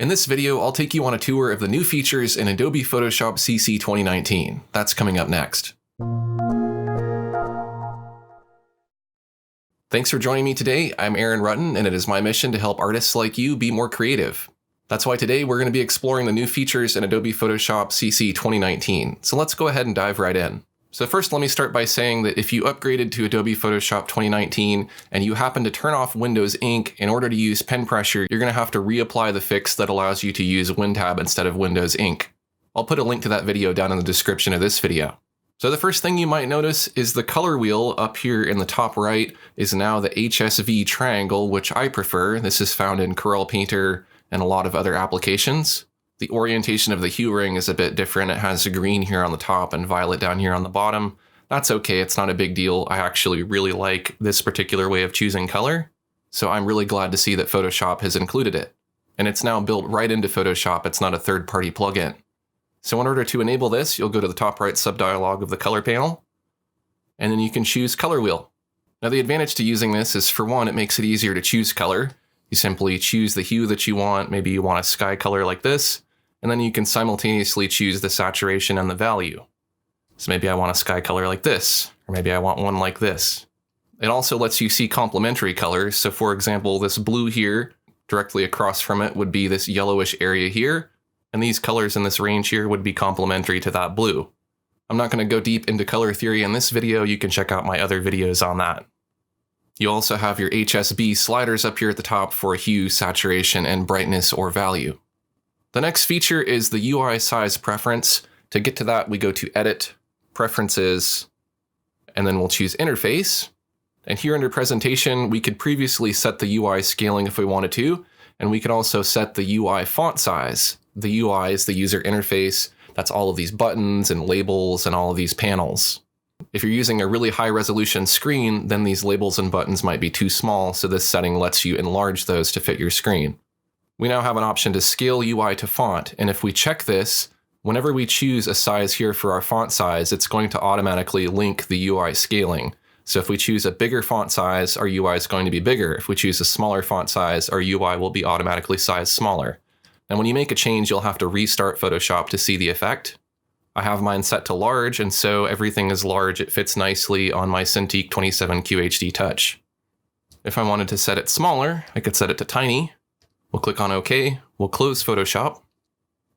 In this video, I'll take you on a tour of the new features in Adobe Photoshop CC 2019. That's coming up next. Thanks for joining me today. I'm Rutten, and it is my mission to help artists like you be more creative. That's why today we're going to be exploring the new features in Adobe Photoshop CC 2019. So let's go ahead and dive right in. So first, let me start by saying that if you upgraded to Adobe Photoshop 2019 and you happen to turn off Windows Ink in order to use pen pressure, you're going to have to reapply the fix that allows you to use WinTab instead of Windows Ink. I'll put a link to that video down in the description of this video. So the first thing you might notice is the color wheel up here in the top right is now the HSV triangle, which I prefer. This is found in Corel Painter and a lot of other applications. The orientation of the hue ring is a bit different. It has green here on the top and violet down here on the bottom. That's okay, it's not a big deal. I actually really like this particular way of choosing color, so I'm really glad to see that Photoshop has included it. And it's now built right into Photoshop, it's not a third-party plugin. So in order to enable this, you'll go to the top right subdialog of the color panel, and then you can choose color wheel. Now the advantage to using this is, for one, it makes it easier to choose color. You simply choose the hue that you want. Maybe you want a sky color like this, and then you can simultaneously choose the saturation and the value. So maybe I want a sky color like this, or maybe I want one like this. It also lets you see complementary colors. So for example, this blue here, directly across from it would be this yellowish area here, and these colors in this range here would be complementary to that blue. I'm not going to go deep into color theory in this video. You can check out my other videos on that. You also have your HSB sliders up here at the top for hue, saturation, and brightness or value. The next feature is the UI size preference. To get to that, we go to Edit, Preferences, and then we'll choose Interface. And here under Presentation, we could previously set the UI scaling if we wanted to, and we could also set the UI font size. The UI is the user interface. That's all of these buttons and labels and all of these panels. If you're using a really high resolution screen, then these labels and buttons might be too small, so this setting lets you enlarge those to fit your screen. We now have an option to scale UI to font, and if we check this, whenever we choose a size here for our font size, it's going to automatically link the UI scaling. So if we choose a bigger font size, our UI is going to be bigger. If we choose a smaller font size, our UI will be automatically sized smaller. And when you make a change, you'll have to restart Photoshop to see the effect. I have mine set to large, and so everything is large. It fits nicely on my Cintiq 27 QHD Touch. If I wanted to set it smaller, I could set it to tiny. We'll click on OK, we'll close Photoshop.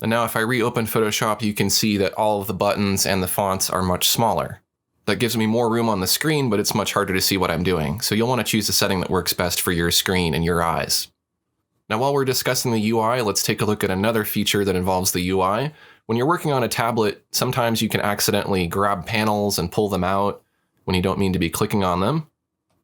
And now if I reopen Photoshop, you can see that all of the buttons and the fonts are much smaller. That gives me more room on the screen, but it's much harder to see what I'm doing. So you'll want to choose a setting that works best for your screen and your eyes. Now while we're discussing the UI, let's take a look at another feature that involves the UI. When you're working on a tablet, sometimes you can accidentally grab panels and pull them out when you don't mean to be clicking on them.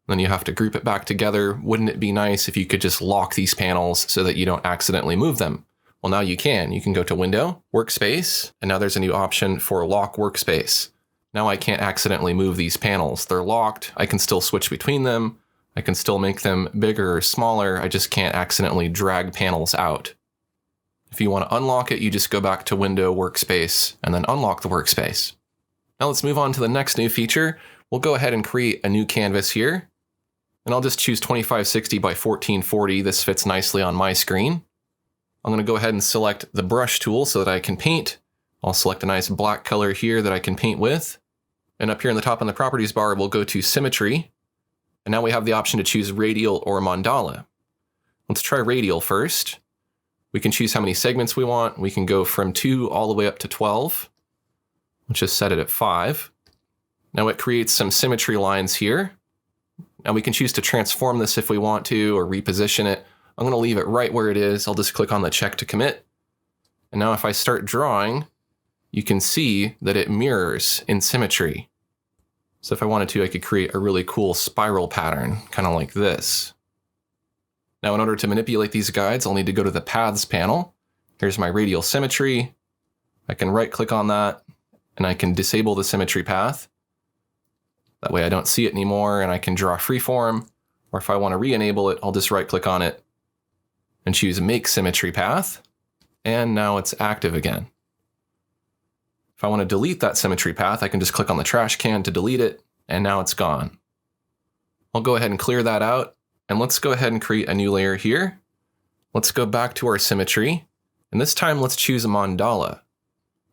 Then you have to group it back together. Wouldn't it be nice if you could just lock these panels so that you don't accidentally move them? Well, now you can. You can go to Window, Workspace, and now there's a new option for Lock Workspace. Now I can't accidentally move these panels. They're locked. I can still switch between them. I can still make them bigger or smaller. I just can't accidentally drag panels out. If you want to unlock it, you just go back to Window, Workspace, and then unlock the workspace. Now let's move on to the next new feature. We'll go ahead and create a new canvas here. And I'll just choose 2560 by 1440. This fits nicely on my screen. I'm going to go ahead and select the brush tool so that I can paint. I'll select a nice black color here that I can paint with. And up here in the top in the properties bar, we'll go to Symmetry. And now we have the option to choose Radial or Mandala. Let's try Radial first. We can choose how many segments we want. We can go from 2 all the way up to 12. Let's just set it at 5. Now it creates some symmetry lines here. Now we can choose to transform this if we want to, or reposition it. I'm going to leave it right where it is. I'll just click on the check to commit. And now if I start drawing, you can see that it mirrors in symmetry. So if I wanted to, I could create a really cool spiral pattern, kind of like this. Now in order to manipulate these guides, I'll need to go to the Paths panel. Here's my radial symmetry. I can right click on that, and I can disable the symmetry path. That way I don't see it anymore, and I can draw freeform, or if I want to re-enable it, I'll just right-click on it and choose Make Symmetry Path, and now it's active again. If I want to delete that symmetry path, I can just click on the trash can to delete it, and now it's gone. I'll go ahead and clear that out, and let's go ahead and create a new layer here. Let's go back to our symmetry, and this time let's choose a mandala.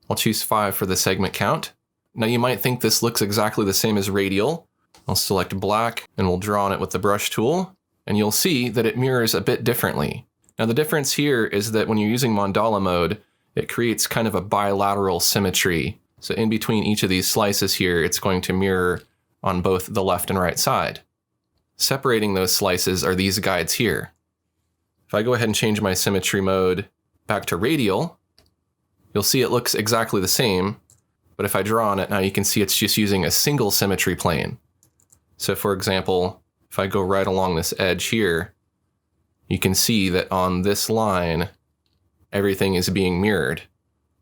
I'll choose 5 for the segment count. Now you might think this looks exactly the same as radial. I'll select black and we'll draw on it with the brush tool, and you'll see that it mirrors a bit differently. Now the difference here is that when you're using mandala mode, it creates kind of a bilateral symmetry. So in between each of these slices here, it's going to mirror on both the left and right side. Separating those slices are these guides here. If I go ahead and change my symmetry mode back to radial, you'll see it looks exactly the same, but if I draw on it, now you can see it's just using a single symmetry plane. So for example, if I go right along this edge here, you can see that on this line, everything is being mirrored,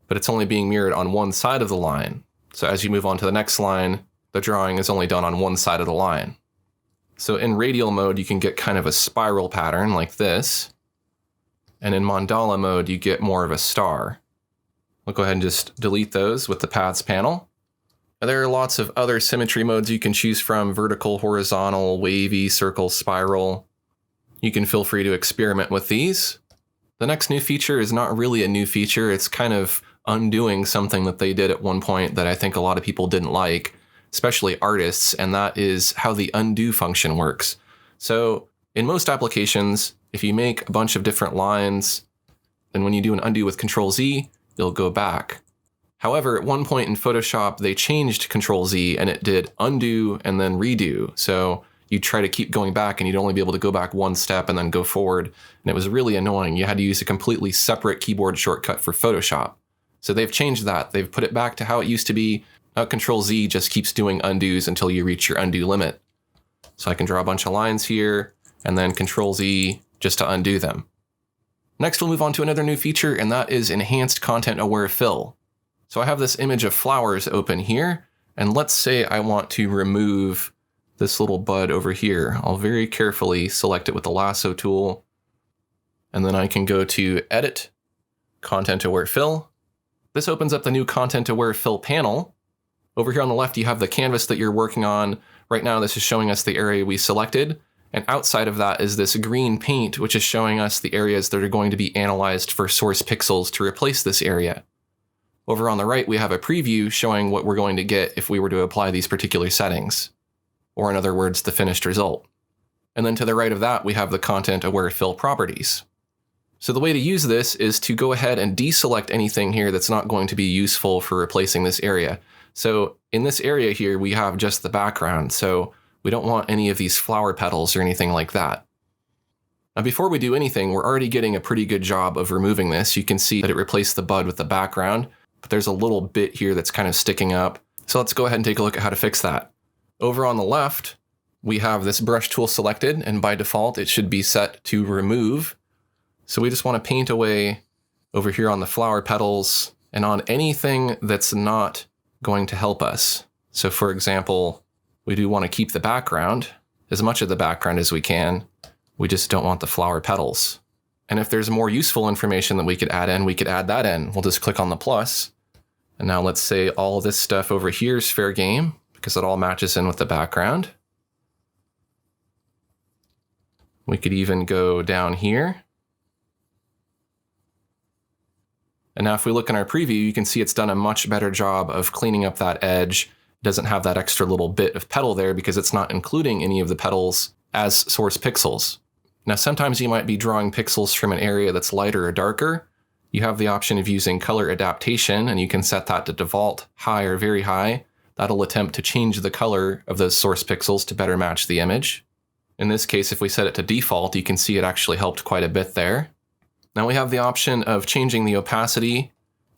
but it's only being mirrored on one side of the line. So as you move on to the next line, the drawing is only done on one side of the line. So in radial mode, you can get kind of a spiral pattern like this. And in mandala mode, you get more of a star. We'll go ahead and just delete those with the paths panel. Now, there are lots of other symmetry modes you can choose from: vertical, horizontal, wavy, circle, spiral. You can feel free to experiment with these. The next new feature is not really a new feature. It's kind of undoing something that they did at one point that I think a lot of people didn't like, especially artists, and that is how the undo function works. So in most applications, if you make a bunch of different lines, then when you do an undo with Control-Z, you'll go back. However, at one point in Photoshop, they changed Control-Z and it did undo and then redo. So you'd try to keep going back and you'd only be able to go back one step and then go forward. And it was really annoying. You had to use a completely separate keyboard shortcut for Photoshop. So they've changed that. They've put it back to how it used to be. Now Control-Z just keeps doing undos until you reach your undo limit. So I can draw a bunch of lines here and then Control-Z just to undo them. Next, we'll move on to another new feature, and that is Enhanced Content Aware Fill. So I have this image of flowers open here, and let's say I want to remove this little bud over here. I'll very carefully select it with the lasso tool, and then I can go to Edit, Content Aware Fill. This opens up the new Content Aware Fill panel. Over here on the left, you have the canvas that you're working on. Right now, this is showing us the area we selected, and outside of that is this green paint, which is showing us the areas that are going to be analyzed for source pixels to replace this area. Over on the right, we have a preview showing what we're going to get if we were to apply these particular settings, or in other words, the finished result. And then to the right of that, we have the Content Aware Fill properties. So the way to use this is to go ahead and deselect anything here that's not going to be useful for replacing this area. So in this area here, we have just the background, so we don't want any of these flower petals or anything like that. Now before we do anything, we're already getting a pretty good job of removing this. You can see that it replaced the bud with the background, but there's a little bit here that's kind of sticking up. So let's go ahead and take a look at how to fix that. Over on the left, we have this brush tool selected, and by default, it should be set to remove. So we just want to paint away over here on the flower petals and on anything that's not going to help us. So for example, we do want to keep the background, as much of the background as we can. We just don't want the flower petals. And if there's more useful information that we could add in, we could add that in. We'll just click on the plus. And now let's say all this stuff over here is fair game because it all matches in with the background. We could even go down here. And now if we look in our preview, you can see it's done a much better job of cleaning up that edge. It doesn't have that extra little bit of petal there because it's not including any of the petals as source pixels. Now, sometimes you might be drawing pixels from an area that's lighter or darker. You have the option of using color adaptation, and you can set that to default, high or very high. That'll attempt to change the color of those source pixels to better match the image. In this case, if we set it to default, you can see it actually helped quite a bit there. Now we have the option of changing the opacity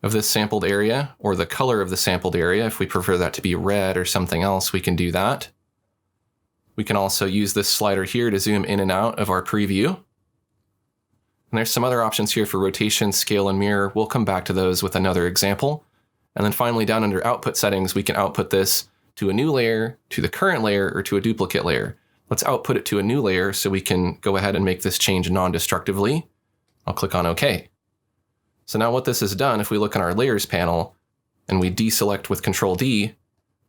of this sampled area, or the color of the sampled area. If we prefer that to be red or something else, we can do that. We can also use this slider here to zoom in and out of our preview. And there's some other options here for rotation, scale, and mirror. We'll come back to those with another example. And then finally, down under output settings, we can output this to a new layer, to the current layer, or to a duplicate layer. Let's output it to a new layer so we can go ahead and make this change non-destructively. I'll click on OK. So now what this has done, if we look in our layers panel and we deselect with Control-D,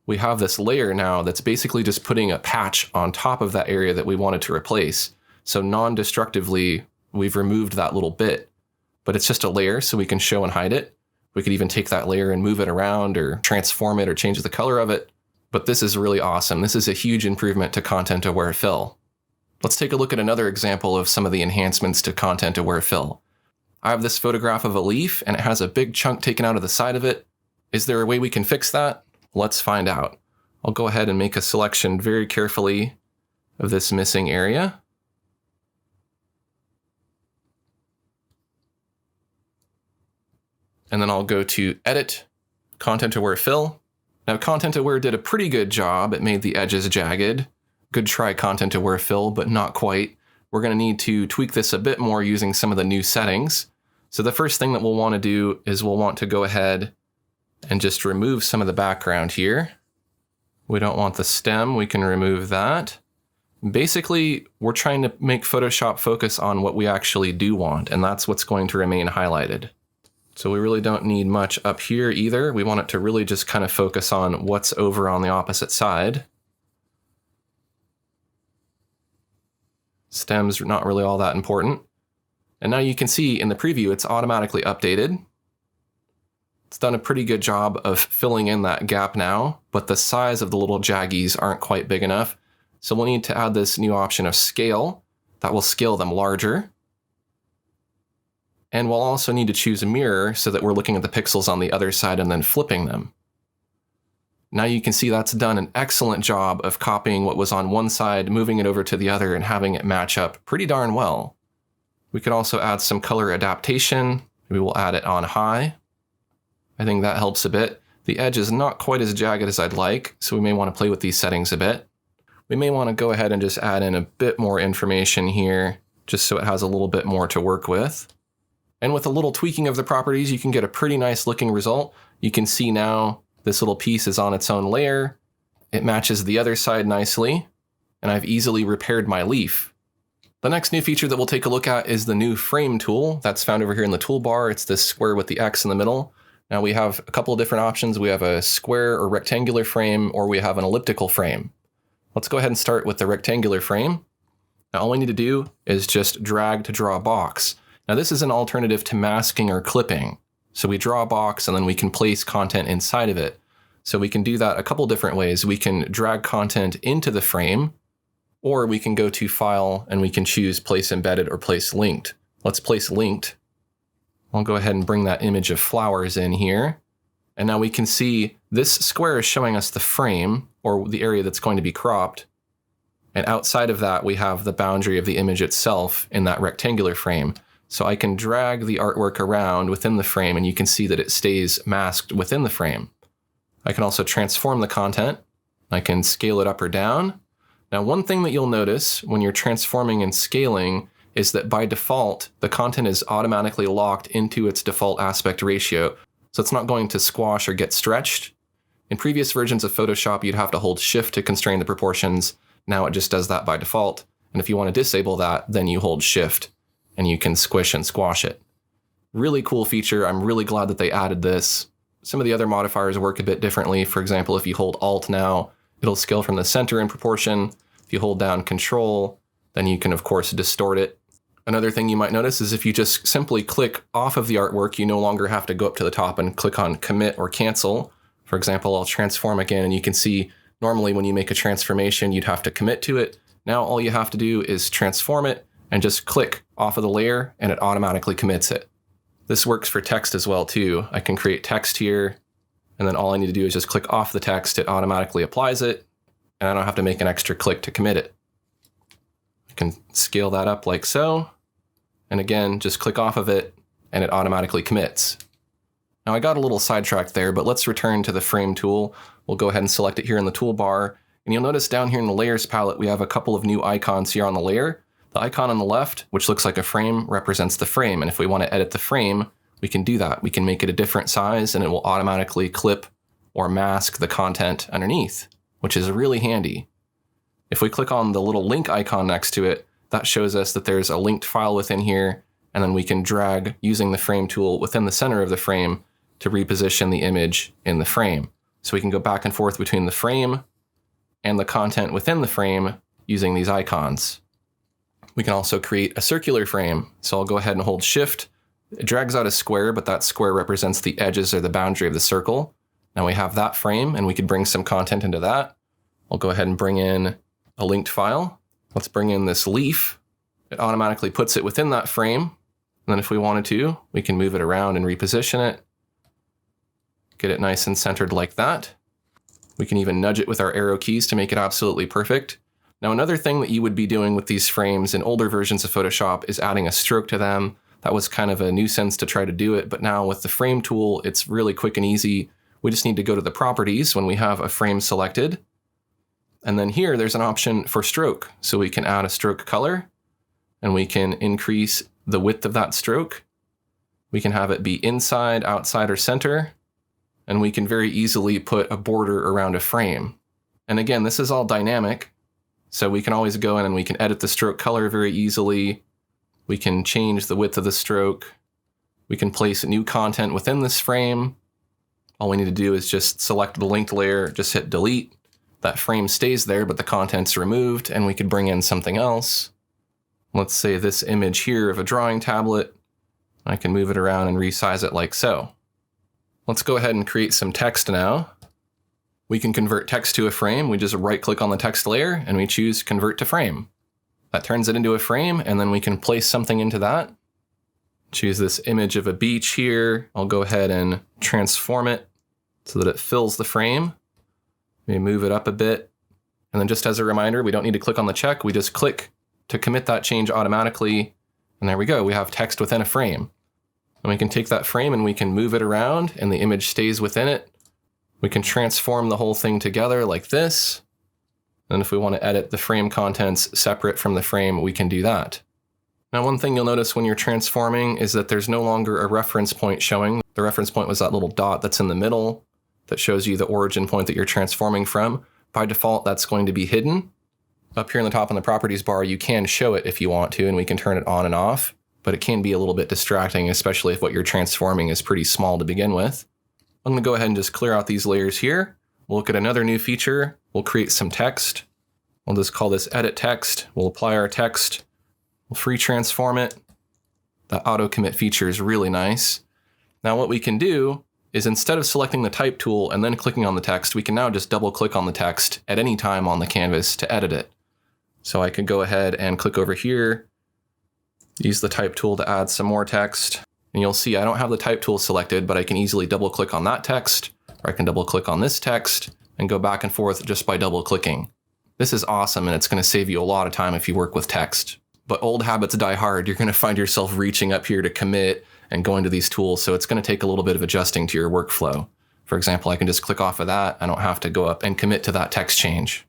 we have this layer now that's basically just putting a patch on top of that area that we wanted to replace. So non-destructively, we've removed that little bit, but it's just a layer, so we can show and hide it. We could even take that layer and move it around or transform it or change the color of it. But this is really awesome. This is a huge improvement to content-aware fill. Let's take a look at another example of some of the enhancements to content-aware fill. I have this photograph of a leaf and it has a big chunk taken out of the side of it. Is there a way we can fix that? Let's find out. I'll go ahead and make a selection very carefully of this missing area. And then I'll go to Edit, Content-Aware Fill. Now, Content-Aware did a pretty good job. It made the edges jagged. Good try, Content-Aware Fill, but not quite. We're going to need to tweak this a bit more using some of the new settings. So the first thing that we'll want to do is we'll want to go ahead and just remove some of the background here. We don't want the stem. We can remove that. Basically, we're trying to make Photoshop focus on what we actually do want, and that's what's going to remain highlighted. So we really don't need much up here either. We want it to really just kind of focus on what's over on the opposite side. Stems are not really all that important. And now you can see in the preview, it's automatically updated. It's done a pretty good job of filling in that gap now, but the size of the little jaggies aren't quite big enough. So we'll need to add this new option of scale that will scale them larger. And we'll also need to choose a mirror so that we're looking at the pixels on the other side and then flipping them. Now you can see that's done an excellent job of copying what was on one side, moving it over to the other, and having it match up pretty darn well. We could also add some color adaptation. We will add it on high. I think that helps a bit. The edge is not quite as jagged as I'd like, so we may want to play with these settings a bit. We may want to go ahead and just add in a bit more information here, just so it has a little bit more to work with. And with a little tweaking of the properties, you can get a pretty nice looking result. You can see now this little piece is on its own layer. It matches the other side nicely, and I've easily repaired my leaf. The next new feature that we'll take a look at is the new frame tool that's found over here in the toolbar. It's this square with the X in the middle. Now we have a couple of different options. We have a square or rectangular frame, or we have an elliptical frame. Let's go ahead and start with the rectangular frame. Now all we need to do is just drag to draw a box. Now this is an alternative to masking or clipping. So we draw a box and then we can place content inside of it. So we can do that a couple different ways. We can drag content into the frame, or we can go to File and we can choose Place Embedded or Place Linked. Let's place Linked. I'll go ahead and bring that image of flowers in here. And now we can see this square is showing us the frame, or the area that's going to be cropped. And outside of that, we have the boundary of the image itself in that rectangular frame. So I can drag the artwork around within the frame and you can see that it stays masked within the frame. I can also transform the content. I can scale it up or down. Now, one thing that you'll notice when you're transforming and scaling is that by default, the content is automatically locked into its default aspect ratio. So it's not going to squash or get stretched. In previous versions of Photoshop, you'd have to hold Shift to constrain the proportions. Now it just does that by default. And if you want to disable that, then you hold Shift and you can squish and squash it. Really cool feature. I'm really glad that they added this. Some of the other modifiers work a bit differently. For example, if you hold Alt now, it'll scale from the center in proportion. If you hold down Control, then you can of course distort it. Another thing you might notice is if you just simply click off of the artwork, you no longer have to go up to the top and click on Commit or Cancel. For example, I'll transform again and you can see normally when you make a transformation, you'd have to commit to it. Now all you have to do is transform it and just click off of the layer and it automatically commits it. This works for text as well too. I can create text here and then all I need to do is just click off the text. It automatically applies it and I don't have to make an extra click to commit it. I can scale that up like so. And again, just click off of it and it automatically commits. Now I got a little sidetracked there, but let's return to the frame tool. We'll go ahead and select it here in the toolbar. And you'll notice down here in the layers palette, we have a couple of new icons here on the layer. The icon on the left, which looks like a frame, represents the frame. And if we want to edit the frame, we can do that. We can make it a different size and it will automatically clip or mask the content underneath, which is really handy. If we click on the little link icon next to it, that shows us that there's a linked file within here. And then we can drag using the frame tool within the center of the frame to reposition the image in the frame. So we can go back and forth between the frame and the content within the frame using these icons. We can also create a circular frame. So I'll go ahead and hold Shift. It drags out a square, but that square represents the edges or the boundary of the circle. Now we have that frame, and we could bring some content into that. I'll go ahead and bring in a linked file. Let's bring in this leaf. It automatically puts it within that frame. And then if we wanted to, we can move it around and reposition it. Get it nice and centered like that. We can even nudge it with our arrow keys to make it absolutely perfect. Now, another thing that you would be doing with these frames in older versions of Photoshop is adding a stroke to them. That was kind of a nuisance to try to do it, but now with the frame tool, it's really quick and easy. We just need to go to the properties when we have a frame selected. And then here, there's an option for stroke. So we can add a stroke color, and we can increase the width of that stroke. We can have it be inside, outside, or center. And we can very easily put a border around a frame. And again, this is all dynamic. So we can always go in and we can edit the stroke color very easily. We can change the width of the stroke. We can place new content within this frame. All we need to do is just select the linked layer, just hit delete. That frame stays there, but the content's removed, and we could bring in something else. Let's say this image here of a drawing tablet. I can move it around and resize it like so. Let's go ahead and create some text now. We can convert text to a frame. We just right-click on the text layer, and we choose Convert to Frame. That turns it into a frame, and then we can place something into that. Choose this image of a beach here. I'll go ahead and transform it so that it fills the frame. We move it up a bit. And then just as a reminder, we don't need to click on the check. We just click to commit that change automatically. And there we go. We have text within a frame. And we can take that frame and we can move it around, and the image stays within it. We can transform the whole thing together like this. And if we want to edit the frame contents separate from the frame, we can do that. Now, one thing you'll notice when you're transforming is that there's no longer a reference point showing. The reference point was that little dot that's in the middle that shows you the origin point that you're transforming from. By default, that's going to be hidden. Up here in the top in the properties bar, you can show it if you want to, and we can turn it on and off, but it can be a little bit distracting, especially if what you're transforming is pretty small to begin with. I'm going to go ahead and just clear out these layers here. We'll look at another new feature. We'll create some text. We'll just call this edit text. We'll apply our text. We'll free transform it. The auto commit feature is really nice. Now what we can do is instead of selecting the type tool and then clicking on the text, we can now just double click on the text at any time on the canvas to edit it. So I could go ahead and click over here, use the type tool to add some more text. And you'll see I don't have the type tool selected, but I can easily double click on that text, or I can double click on this text and go back and forth just by double clicking. This is awesome, and it's going to save you a lot of time if you work with text. But old habits die hard. You're going to find yourself reaching up here to commit and going to these tools, so it's going to take a little bit of adjusting to your workflow. For example, I can just click off of that. I don't have to go up and commit to that text change.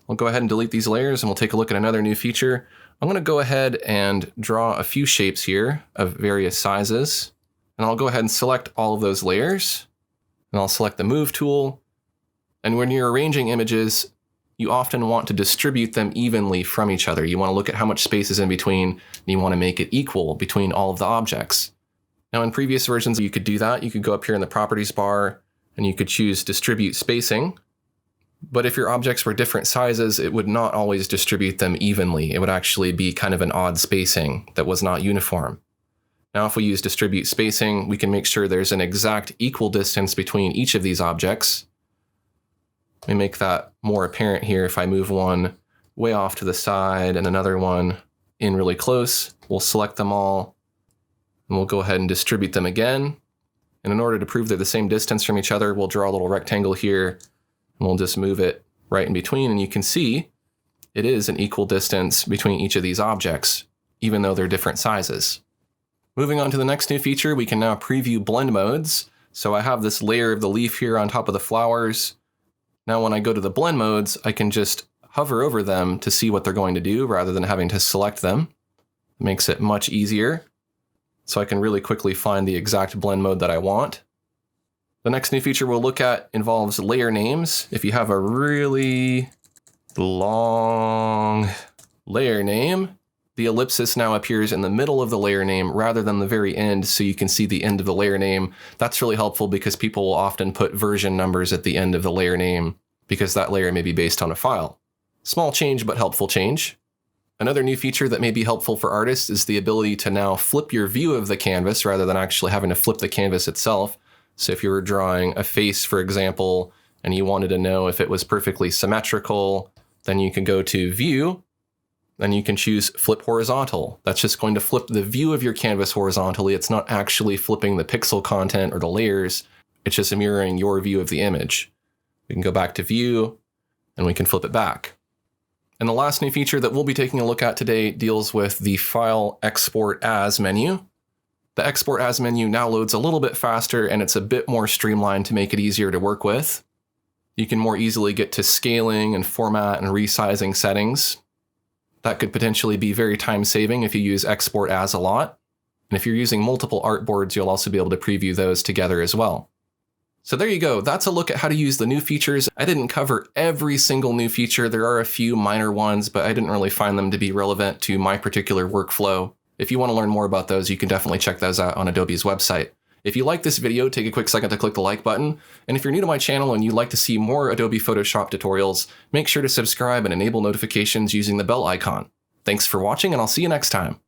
We'll go ahead and delete these layers, and we'll take a look at another new feature. I'm going to go ahead and draw a few shapes here of various sizes, and I'll go ahead and select all of those layers, and I'll select the Move tool. And when you're arranging images, you often want to distribute them evenly from each other. You want to look at how much space is in between, and you want to make it equal between all of the objects. Now, in previous versions, you could do that. You could go up here in the Properties bar, and you could choose Distribute Spacing. But if your objects were different sizes, it would not always distribute them evenly. It would actually be kind of an odd spacing that was not uniform. Now, if we use Distribute Spacing, we can make sure there's an exact equal distance between each of these objects. Let me make that more apparent here. If I move one way off to the side and another one in really close, we'll select them all, and we'll go ahead and distribute them again. And in order to prove they're the same distance from each other, we'll draw a little rectangle here, and we'll just move it right in between, and you can see it is an equal distance between each of these objects, even though they're different sizes. Moving on to the next new feature, we can now preview blend modes. So I have this layer of the leaf here on top of the flowers. Now when I go to the blend modes, I can just hover over them to see what they're going to do rather than having to select them. It makes it much easier. So I can really quickly find the exact blend mode that I want. The next new feature we'll look at involves layer names. If you have a really long layer name, the ellipsis now appears in the middle of the layer name rather than the very end, so you can see the end of the layer name. That's really helpful because people will often put version numbers at the end of the layer name because that layer may be based on a file. Small change, but helpful change. Another new feature that may be helpful for artists is the ability to now flip your view of the canvas rather than actually having to flip the canvas itself. So if you were drawing a face, for example, and you wanted to know if it was perfectly symmetrical, then you can go to View, then you can choose Flip Horizontal. That's just going to flip the view of your canvas horizontally. It's not actually flipping the pixel content or the layers. It's just mirroring your view of the image. We can go back to View, and we can flip it back. And the last new feature that we'll be taking a look at today deals with the File Export As menu. The Export As menu now loads a little bit faster, and it's a bit more streamlined to make it easier to work with. You can more easily get to scaling and format and resizing settings. That could potentially be very time-saving if you use Export As a lot. And if you're using multiple artboards, you'll also be able to preview those together as well. So there you go. That's a look at how to use the new features. I didn't cover every single new feature. There are a few minor ones, but I didn't really find them to be relevant to my particular workflow. If you want to learn more about those, you can definitely check those out on Adobe's website. If you like this video, take a quick second to click the like button. And if you're new to my channel and you'd like to see more Adobe Photoshop tutorials, make sure to subscribe and enable notifications using the bell icon. Thanks for watching, and I'll see you next time.